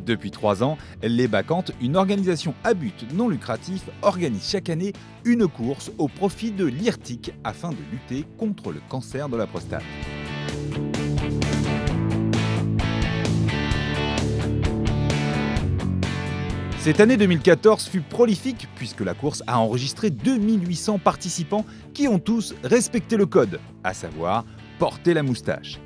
Depuis 3 ans, les Bacchantes, une organisation à but non lucratif, organise chaque année une course au profit de l'IRTIC afin de lutter contre le cancer de la prostate. Cette année 2014 fut prolifique puisque la course a enregistré 2800 participants qui ont tous respecté le code, à savoir porter la moustache.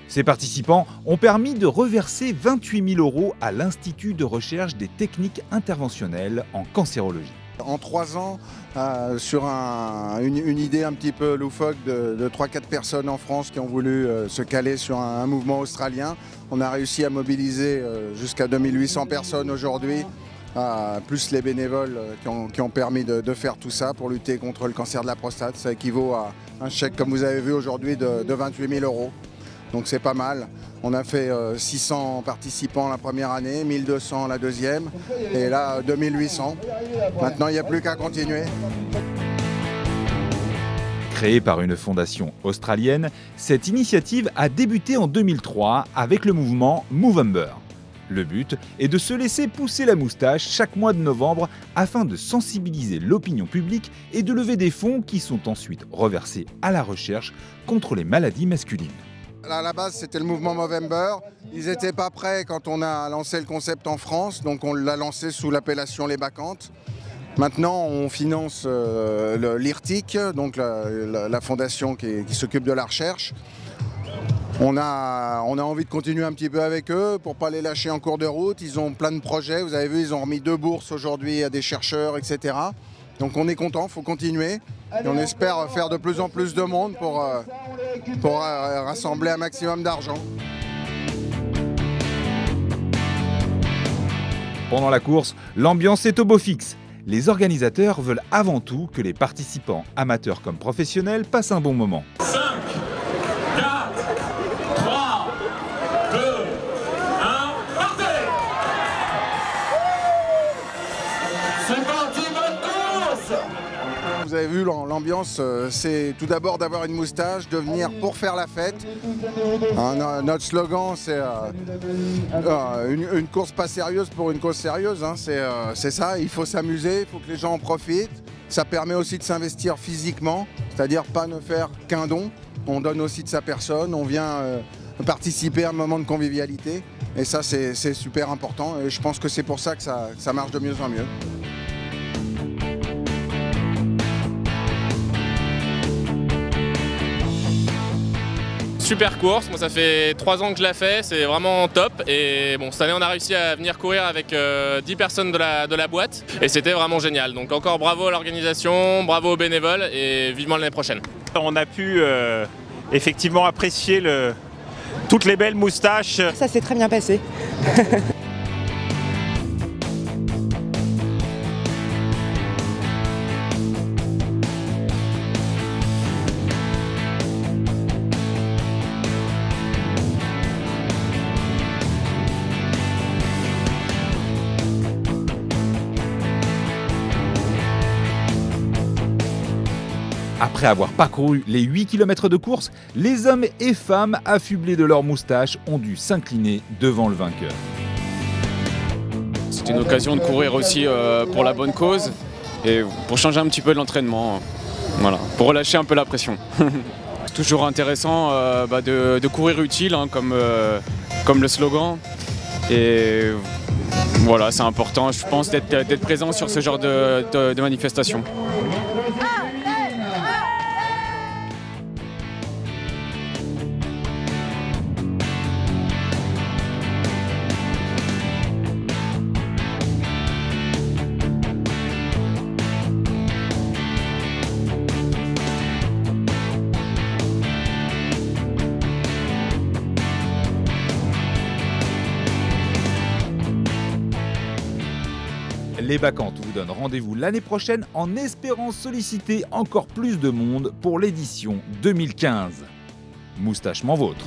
Ces participants ont permis de reverser 28 000 € à l'Institut de recherche des techniques interventionnelles en cancérologie. En 3 ans, sur une idée un petit peu loufoque de 3-4 personnes en France qui ont voulu se caler sur un mouvement australien, on a réussi à mobiliser jusqu'à 2800 personnes aujourd'hui, plus les bénévoles qui ont permis de faire tout ça pour lutter contre le cancer de la prostate. Ça équivaut à un chèque, comme vous avez vu aujourd'hui, de 28 000 €. Donc c'est pas mal. On a fait 600 participants la première année, 1200 la deuxième, et là 2800. Maintenant, il n'y a plus qu'à continuer. Créée par une fondation australienne, cette initiative a débuté en 2003 avec le mouvement Movember. Le but est de se laisser pousser la moustache chaque mois de novembre afin de sensibiliser l'opinion publique et de lever des fonds qui sont ensuite reversés à la recherche contre les maladies masculines. À la base, c'était le mouvement Movember. Ils n'étaient pas prêts quand on a lancé le concept en France, donc on l'a lancé sous l'appellation Les Bacchantes. Maintenant, on finance l'IRTIC, donc la fondation qui s'occupe de la recherche. On a envie de continuer un petit peu avec eux pour ne pas les lâcher en cours de route. Ils ont plein de projets, vous avez vu, ils ont remis 2 bourses aujourd'hui à des chercheurs, etc. Donc on est content, il faut continuer. Et on espère faire de plus en plus de monde pour rassembler un maximum d'argent. Pendant la course, l'ambiance est au beau fixe. Les organisateurs veulent avant tout que les participants, amateurs comme professionnels, passent un bon moment. 5, 4, 3, 2, 1, partez! C'est parti, votre course! Vous avez vu l'ambiance, c'est tout d'abord d'avoir une moustache, de venir pour faire la fête. Notre slogan, c'est une course pas sérieuse pour une cause sérieuse. C'est ça, il faut s'amuser, il faut que les gens en profitent. Ça permet aussi de s'investir physiquement, c'est-à-dire pas ne faire qu'un don. On donne aussi de sa personne, on vient participer à un moment de convivialité. Et ça, c'est super important. Et je pense que c'est pour ça que ça marche de mieux en mieux. Super course, moi ça fait 3 ans que je la fais, c'est vraiment top et bon cette année on a réussi à venir courir avec 10 personnes de la boîte et c'était vraiment génial. Donc encore bravo à l'organisation, bravo aux bénévoles et vivement l'année prochaine. On a pu effectivement apprécier toutes les belles moustaches. Ça s'est très bien passé. Après avoir parcouru les 8 km de course, les hommes et femmes affublés de leurs moustaches ont dû s'incliner devant le vainqueur. C'est une occasion de courir aussi pour la bonne cause et pour changer un petit peu de l'entraînement, voilà, pour relâcher un peu la pression. C'est toujours intéressant de courir utile, comme le slogan. Et voilà, c'est important, je pense, d'être présent sur ce genre de manifestation. Les Bacchantes vous donnent rendez-vous l'année prochaine en espérant solliciter encore plus de monde pour l'édition 2015. Moustachement vôtre.